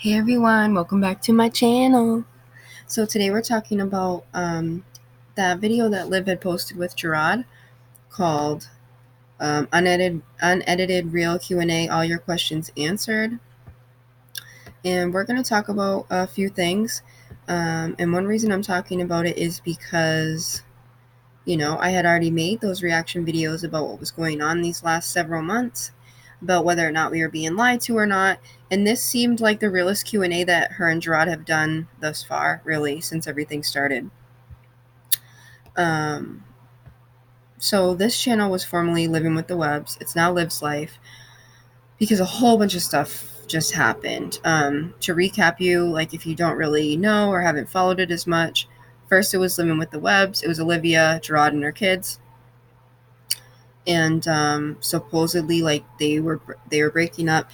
Hey everyone, welcome back to my channel. So today we're talking about that video that Liv had posted with Jerrod called Unedited Real Q&A, All Your Questions Answered. And we're going to talk about a few things. And one reason I'm talking about it is because, I had already made those reaction videos about what was going on these last several months, about whether or not we were being lied to or not. And this seemed like the realest Q&A that her and Jerrod have done thus far, really, since everything started. So this channel was formerly Livin With The Webbs. It's now Liv's Life because a whole bunch of stuff just happened. To recap you, like if you don't really know or haven't followed it as much, first it was Livin With The Webbs. It was Olivia, Jerrod, and her kids. And supposedly, like they were breaking up.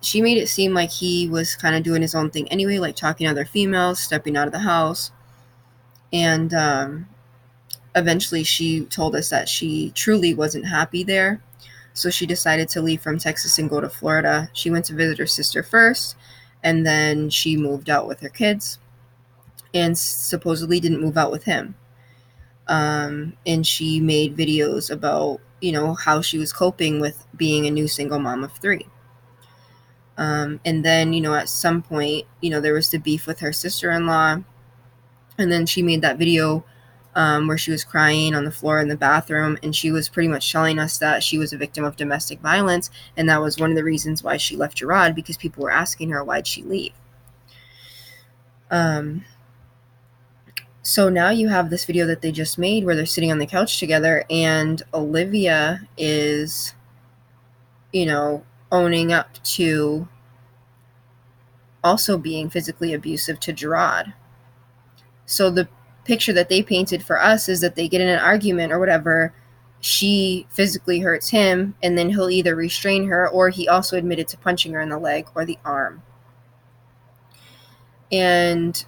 She made it seem like he was kind of doing his own thing anyway, like talking to other females, stepping out of the house. And eventually she told us that she truly wasn't happy there. So she decided to leave from Texas and go to Florida. She went to visit her sister first, and then she moved out with her kids and supposedly didn't move out with him. And she made videos about, how she was coping with being a new single mom of 3. And then, at some point, there was the beef with her sister-in-law. And then she made that video where she was crying on the floor in the bathroom. And she was pretty much telling us that she was a victim of domestic violence. And that was one of the reasons why she left Jerrod, because people were asking her, why'd she leave? So now you have this video that they just made where they're sitting on the couch together. And Olivia is, owning up to also being physically abusive to Jerrod. So the picture that they painted for us is that they get in an argument or whatever, she physically hurts him, and then he'll either restrain her or he also admitted to punching her in the leg or the arm. And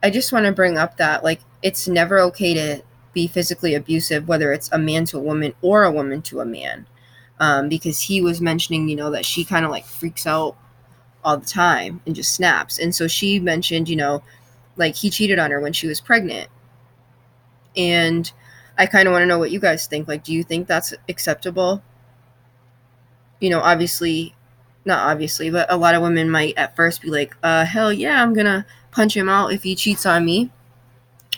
I just want to bring up that, like, it's never okay to be physically abusive, whether it's a man to a woman or a woman to a man. Because he was mentioning, that she kind of like freaks out all the time and just snaps. And so she mentioned, like he cheated on her when she was pregnant. And I kind of want to know what you guys think. Like, do you think that's acceptable? Obviously, not obviously, but a lot of women might at first be like, hell yeah, I'm going to punch him out if he cheats on me.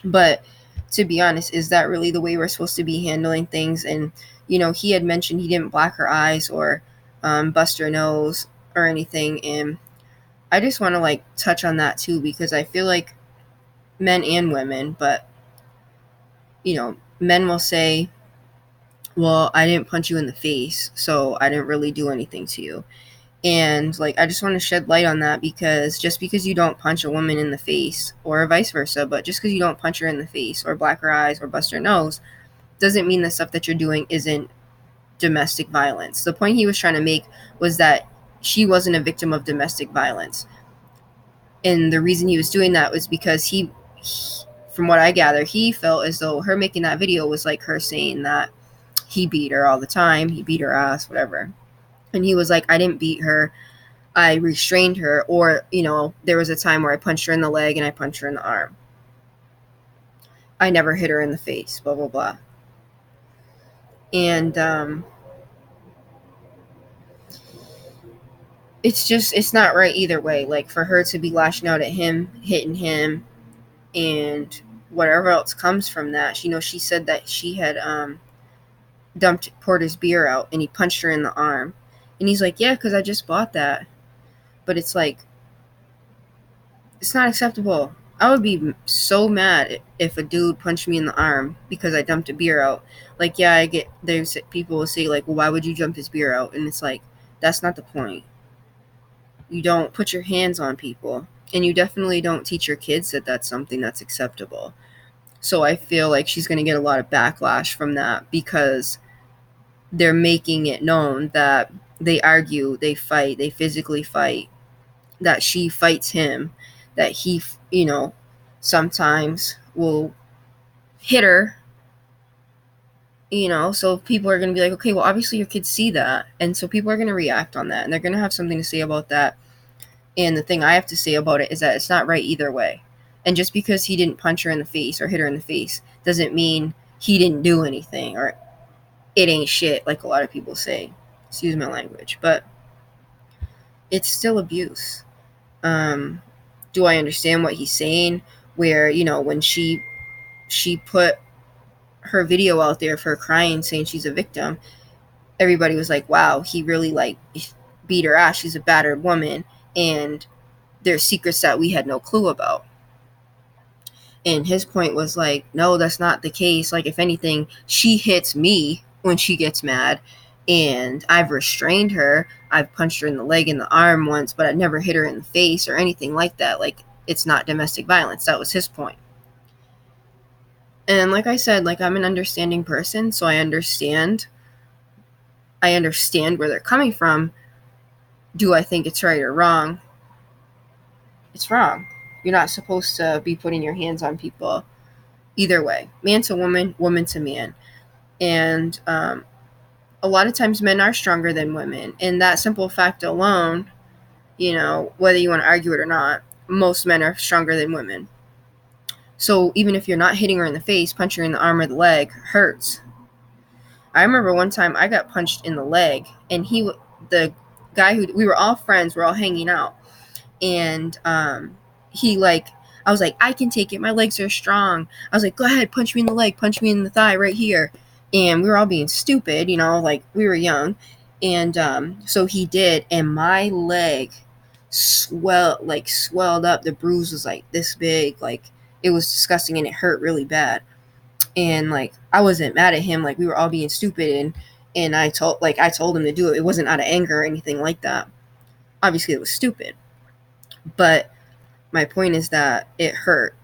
But to be honest, is that really the way we're supposed to be handling things? And, he had mentioned he didn't black her eyes or bust her nose or anything. And I just want to like touch on that too, because I feel like men and women, but men will say, well, I didn't punch you in the face, so I didn't really do anything to you. And like, I just want to shed light on that, because just because you don't punch a woman in the face, or vice versa, but just because you don't punch her in the face or black her eyes or bust her nose, doesn't mean the stuff that you're doing isn't domestic violence. The point he was trying to make was that she wasn't a victim of domestic violence. And the reason he was doing that was because he from what I gather, he felt as though her making that video was like her saying that he beat her all the time, he beat her ass, whatever. And he was like, I didn't beat her, I restrained her, or, there was a time where I punched her in the leg and I punched her in the arm. I never hit her in the face, blah, blah, blah. And it's not right either way. Like, for her to be lashing out at him, hitting him, and whatever else comes from that. She said that she had poured his beer out and he punched her in the arm. And he's like, yeah, because I just bought that. But it's like, it's not acceptable. I would be so mad if a dude punched me in the arm because I dumped a beer out. Like, yeah, there's people will say, like, well, why would you dump his beer out? And it's like, that's not the point. You don't put your hands on people. And you definitely don't teach your kids that that's something that's acceptable. So I feel like she's going to get a lot of backlash from that, because they're making it known that they argue, they fight, they physically fight, that she fights him, that he, sometimes will hit her, so people are going to be like, okay, well, obviously your kids see that. And so people are going to react on that, and they're going to have something to say about that. And the thing I have to say about it is that it's not right either way. And just because he didn't punch her in the face or hit her in the face doesn't mean he didn't do anything or it ain't shit, like a lot of people say. Excuse my language. But it's still abuse. Do I understand what he's saying? Where, when she put her video out there of her crying, saying she's a victim, everybody was like, wow, he really beat her ass. She's a battered woman. And there's secrets that we had no clue about. And his point was like, no, that's not the case. Like, if anything, she hits me when she gets mad. And I've restrained her. I've punched her in the leg and the arm once, but I never hit her in the face or anything like that. Like, it's not domestic violence. That was his point. And like I said, like, I'm an understanding person, so I understand where they're coming from. Do I think it's right or wrong? It's wrong. You're not supposed to be putting your hands on people either way. Man to woman, woman to man. And a lot of times men are stronger than women. And that simple fact alone, whether you want to argue it or not, most men are stronger than women. So even if you're not hitting her in the face, punching her in the arm or the leg hurts. I remember one time I got punched in the leg, and the guy we were all friends, we're all hanging out, and I was like, I can take it, my legs are strong. I was like, go ahead, punch me in the leg, punch me in the thigh right here. And we were all being stupid, like we were young. And so he did, and my leg swelled up. The bruise was like this big, like it was disgusting, and it hurt really bad. And like, I wasn't mad at him, like we were all being stupid, and I told him to do it. It wasn't out of anger or anything like that. Obviously it was stupid, but my point is that it hurt.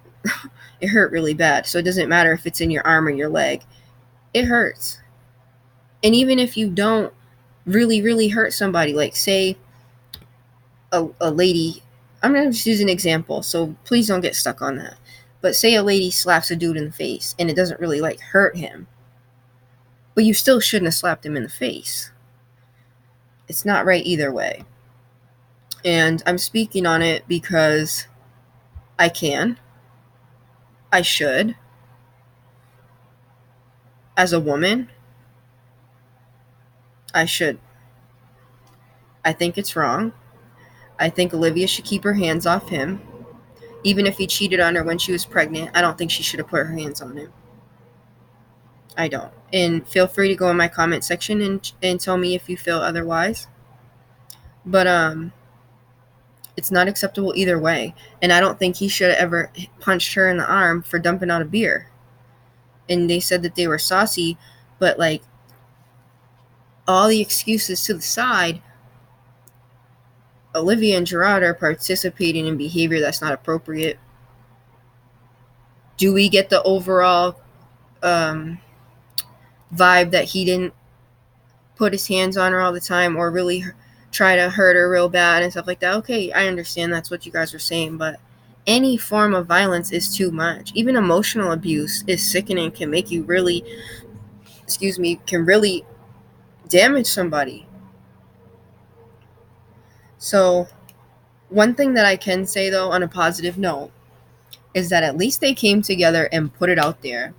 It hurt really bad. So it doesn't matter if it's in your arm or your leg, it hurts. And even if you don't really, really hurt somebody, like say a lady, I'm going to just use an example, so please don't get stuck on that. But say a lady slaps a dude in the face and it doesn't really hurt him, but you still shouldn't have slapped him in the face. It's not right either way. And I'm speaking on it because I can. I should. As a woman, I should. I think it's wrong. I think Olivia should keep her hands off him. Even if he cheated on her when she was pregnant, I don't think she should have put her hands on him. I don't. And feel free to go in my comment section and tell me if you feel otherwise. But it's not acceptable either way. And I don't think he should have ever punched her in the arm for dumping out a beer. And they said that they were saucy, but all the excuses to the side, Olivia and Jerrod are participating in behavior that's not appropriate. Do we get the overall vibe that he didn't put his hands on her all the time or really try to hurt her real bad and stuff like that? Okay, I understand that's what you guys are saying, but any form of violence is too much. Even emotional abuse is sickening, can make you really, can really damage somebody. So one thing that I can say, though, on a positive note, is that at least they came together and put it out there.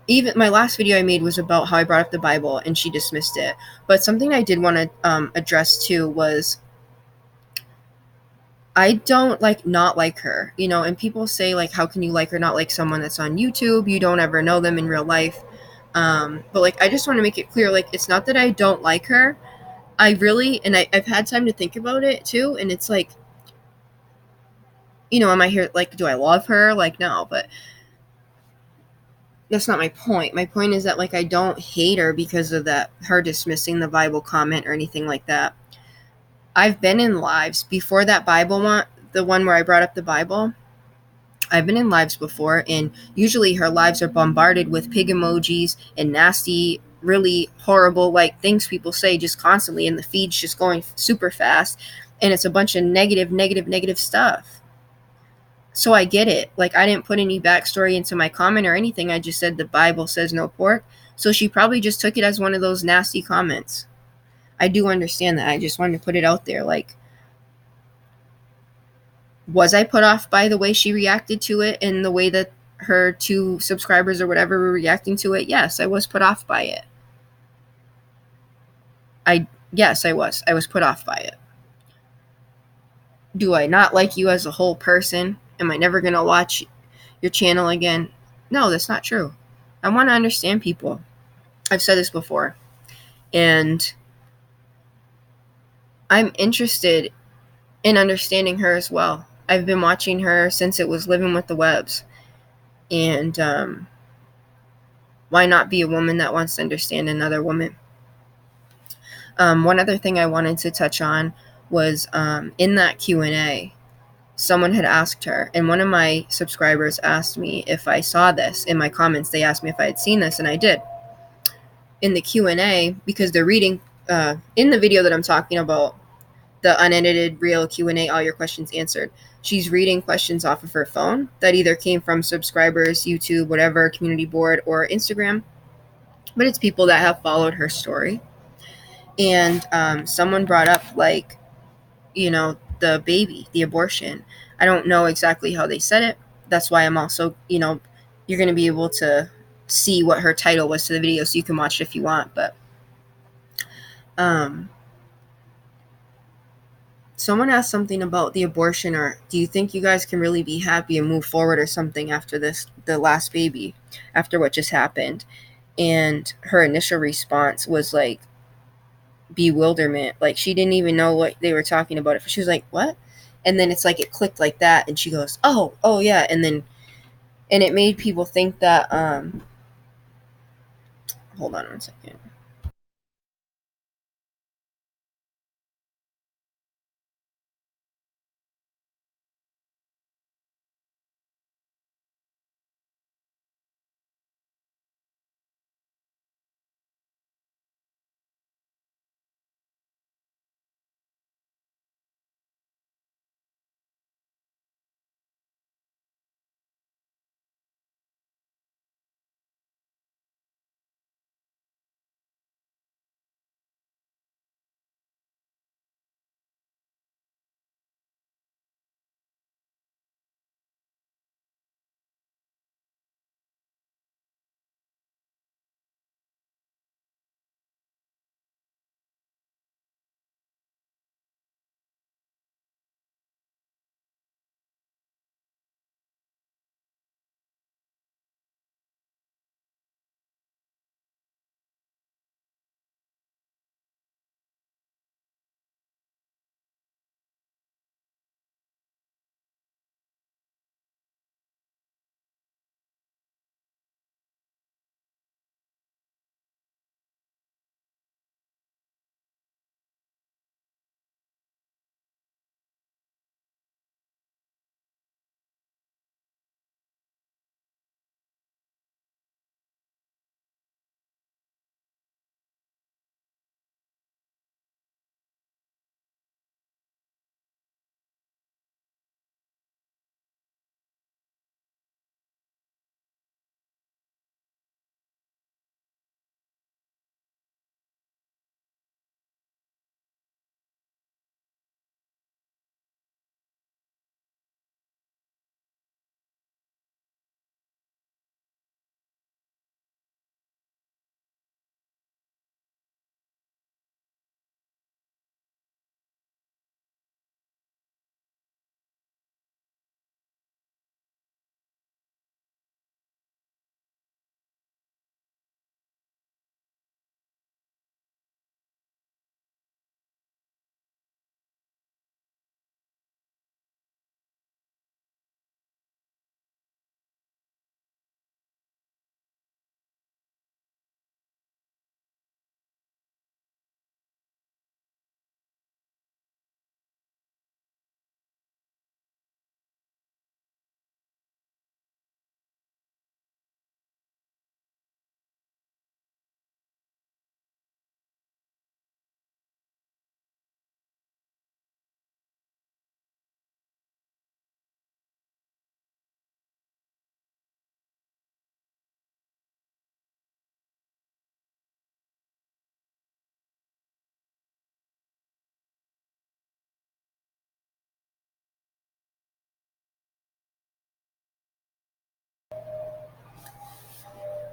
Even my last video I made was about how I brought up the Bible and she dismissed it. But something I did want to address too was I don't not like her, and people say how can you like or not like someone that's on YouTube? You don't ever know them in real life. But I just want to make it clear, it's not that I don't like her. I really, and I've had time to think about it too. And it's am I here, do I love her? No, but that's not my point. My point is that I don't hate her because of that, her dismissing the Bible comment or anything like that. I've been in lives before that Bible one, the one where I brought up the Bible. I've been in lives before, and usually her lives are bombarded with pig emojis and nasty, really horrible things people say just constantly, and the feed's just going super fast, and it's a bunch of negative stuff. So I get it. I didn't put any backstory into my comment or anything. I just said the Bible says no pork. So she probably just took it as one of those nasty comments. I do understand that. I just wanted to put it out there. Like, was I put off by the way she reacted to it and the way that her 2 subscribers or whatever were reacting to it? Yes, I was put off by it. Yes, I was. I was put off by it. Do I not like you as a whole person? Am I never going to watch your channel again? No, that's not true. I want to understand people. I've said this before. And I'm interested in understanding her as well. I've been watching her since it was Livin With The Webbs. And why not be a woman that wants to understand another woman? One other thing I wanted to touch on was in that Q&A, someone had asked her, and one of my subscribers asked me if I saw this. In my comments, they asked me if I had seen this, and I did. In the Q&A, because they're reading, in the video that I'm talking about, the unedited real Q&A, all your questions answered, she's reading questions off of her phone that either came from subscribers, YouTube, whatever, community board, or Instagram, but it's people that have followed her story. And someone brought up, like, the baby, the abortion. I don't know exactly how they said it. That's why I'm also, you're going to be able to see what her title was to the video, so you can watch it if you want. But someone asked something about the abortion, or do you think you guys can really be happy and move forward or something after the last baby, after what just happened? And her initial response was like bewilderment. Like, she didn't even know what they were talking about. She was like, what? And then it's like it clicked like that, and she goes, oh yeah. And it made people think that hold on 1 second.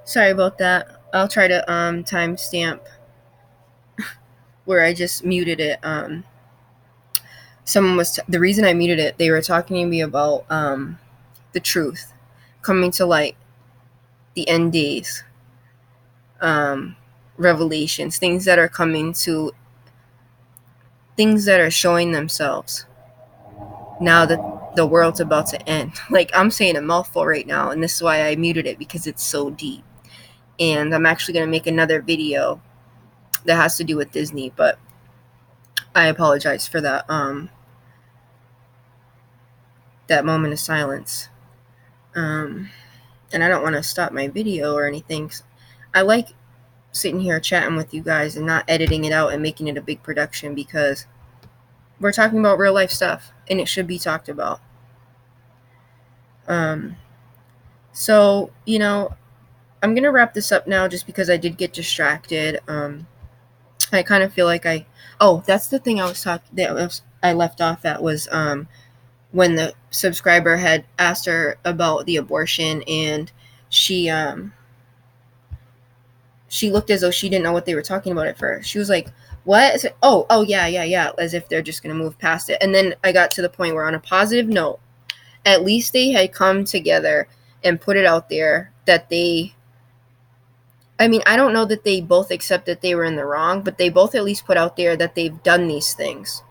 Sorry about that. I'll try to timestamp where I just muted it. Someone was the reason I muted it. They were talking to me about the truth coming to light, the end days, revelations, things that are coming to, things that are showing themselves now that the world's about to end. Like, I'm saying a mouthful right now, and this is why I muted it, because it's so deep. And I'm actually going to make another video that has to do with Disney, but I apologize for that that moment of silence. And I don't want to stop my video or anything. I like sitting here chatting with you guys and not editing it out and making it a big production, because we're talking about real life stuff and it should be talked about. So, you know, I'm going to wrap this up now just because I did get distracted. I kind of feel like that's the thing I was I left off at was when the subscriber had asked her about the abortion, and she looked as though she didn't know what they were talking about at first. She was like, what? Like, oh, yeah, as if they're just going to move past it. And then I got to the point where, on a positive note, at least they had come together and put it out there that I don't know that they both accept that they were in the wrong, but they both at least put out there that they've done these things.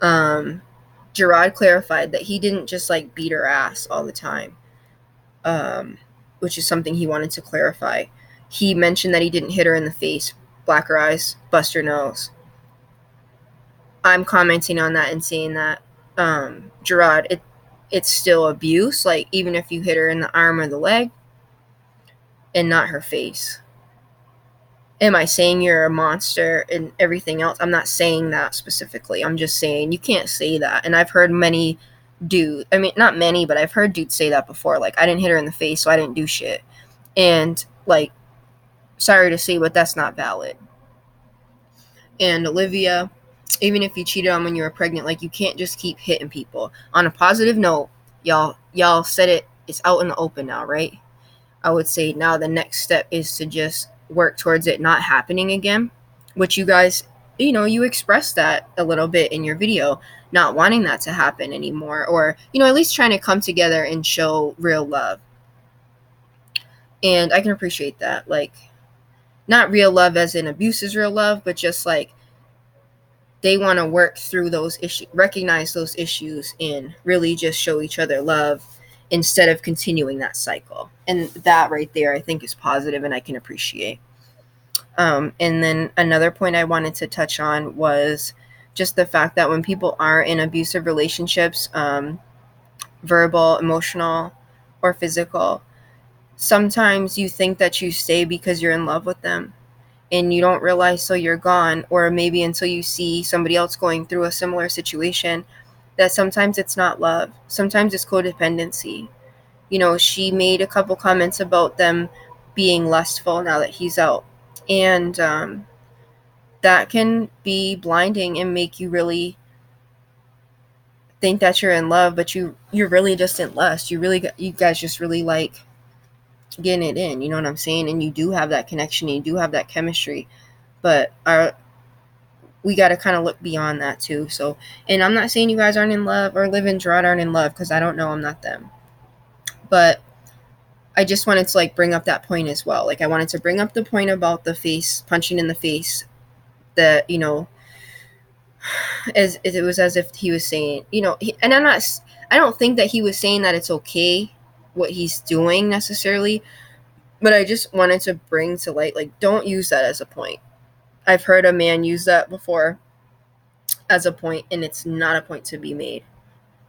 Jerrod clarified that he didn't just like beat her ass all the time, which is something he wanted to clarify. He mentioned that he didn't hit her in the face, black her eyes, bust her nose. I'm commenting on that and saying that, Jerrod, it's still abuse, like even if you hit her in the arm or the leg and not her face. Am I saying you're a monster and everything else? I'm not saying that specifically. I'm just saying you can't say that. And I've heard many dudes, not many, but I've heard dudes say that before. Like, I didn't hit her in the face, so I didn't do shit. And, like, sorry to say, but that's not valid. And Olivia, even if you cheated on when you were pregnant, like, you can't just keep hitting people. On a positive note, y'all said it's out in the open now, right? I would say now the next step is to just work towards it not happening again, which you guys, you expressed that a little bit in your video, not wanting that to happen anymore, or, at least trying to come together and show real love. And I can appreciate that. Like, not real love as in abuse is real love, but just like they want to work through those issues, recognize those issues, and really just show each other love instead of continuing that cycle. And that right there, I think, is positive and I can appreciate. And then another point I wanted to touch on was just the fact that when people are in abusive relationships, verbal, emotional, or physical, sometimes you think that you stay because you're in love with them, and you don't realize till you're gone, or maybe until you see somebody else going through a similar situation, that sometimes it's not love. Sometimes it's codependency. She made a couple comments about them being lustful now that he's out. And that can be blinding and make you really think that you're in love, but you're really just in lust. You guys just really like getting it in, you know what I'm saying? And you do have that connection, and you do have that chemistry, but we got to kind of look beyond that too. So, and I'm not saying you guys aren't in love, or Liv and Jerrod aren't in love, because I don't know, I'm not them. But I just wanted to like bring up that point as well. Like, I wanted to bring up the point about the face, punching in the face, that, as it was as if he was saying, and I don't think that he was saying that it's okay what he's doing necessarily, but I just wanted to bring to light, like, don't use that as a point. I've heard a man use that before as a point, and it's not a point to be made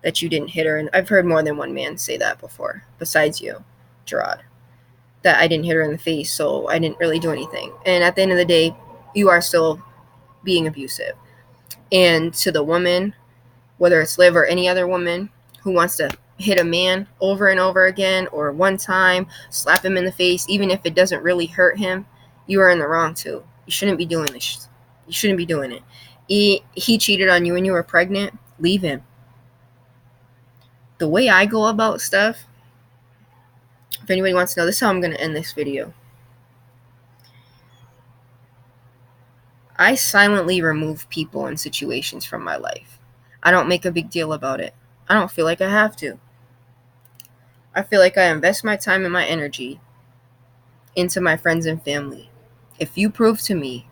that you didn't hit her. And I've heard more than one man say that before, besides you, Jerrod, that I didn't hit her in the face, so I didn't really do anything. And at the end of the day, you are still being abusive. And to the woman, whether it's Liv or any other woman who wants to hit a man over and over again, or one time, slap him in the face, even if it doesn't really hurt him, you are in the wrong too. You shouldn't be doing this. You shouldn't be doing it. He cheated on you when you were pregnant. Leave him. The way I go about stuff, If anybody wants to know, this is how I'm going to end this video. I silently remove people and situations from my life. I don't make a big deal about it. I don't feel like I have to. I feel like I invest my time and my energy into my friends and family. If you prove to me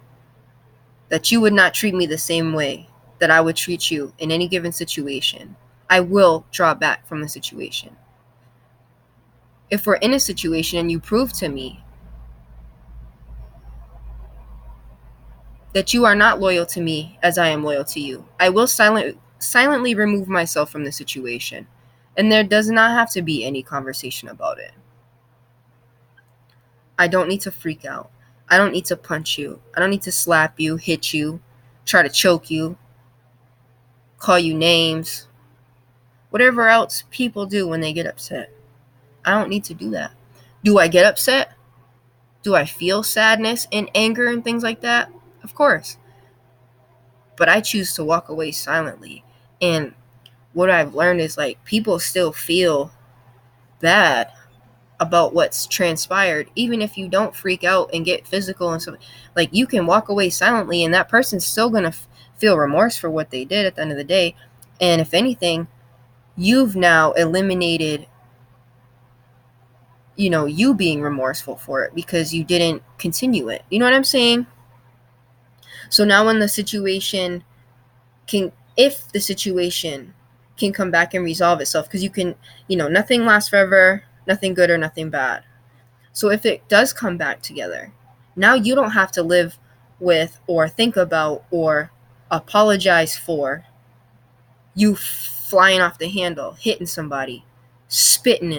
that you would not treat me the same way that I would treat you in any given situation, I will draw back from the situation. If we're in a situation and you prove to me that you are not loyal to me as I am loyal to you, I will silently remove myself from the situation. And there does not have to be any conversation about it. I don't need to freak out. I don't need to punch you. I don't need to slap you, hit you, try to choke you, call you names, whatever else people do when they get upset. I don't need to do that. Do I get upset? Do I feel sadness and anger and things like that? Of course. But I choose to walk away silently. And what I've learned is like people still feel bad about what's transpired, even if you don't freak out and get physical and stuff. Like you can walk away silently and that person's still going to feel remorse for what they did at the end of the day. And if anything, you've now eliminated, you being remorseful for it because you didn't continue it. You know what I'm saying? So now when the situation if the situation can come back and resolve itself, because you can, nothing lasts forever, nothing good or nothing bad. So if it does come back together, now you don't have to live with or think about or apologize for you flying off the handle, hitting somebody, spitting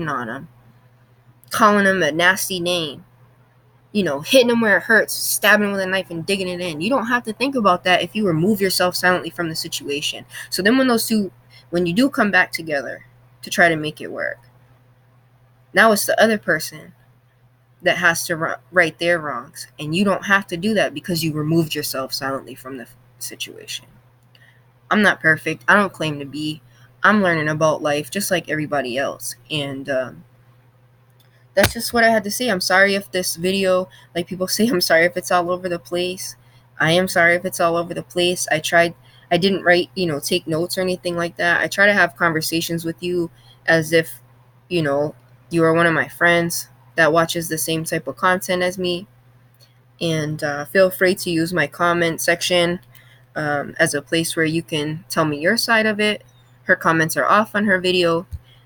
on them, calling them a nasty name, hitting them where it hurts, stabbing them with a knife and digging it in. You don't have to think about that if you remove yourself silently from the situation. So then when you do come back together to try to make it work, now it's the other person that has to right their wrongs. And you don't have to do that because you removed yourself silently from the situation. I'm not perfect. I don't claim to be. I'm learning about life just like everybody else. And that's just what I had to say. I'm sorry if this video, like people say, I'm sorry if it's all over the place. I am sorry if it's all over the place. I didn't write, take notes or anything like that. I try to have conversations with you as if, you are one of my friends that watches the same type of content as me. And feel free to use my comment section as a place where you can tell me your side of it. Her comments are off on her video.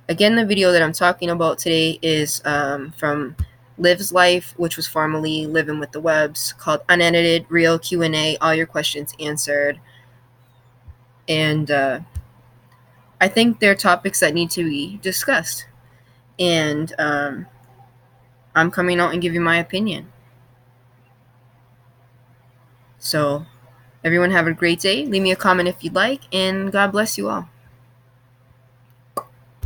Again, the video that I'm talking about today is from Liv's Life, which was formerly Livin With The Webbs, called Unedited, Real Q&A, all your questions answered. And I think they're topics that need to be discussed. And I'm coming out and giving my opinion. So everyone have a great day. Leave me a comment if you'd like, and God bless you all.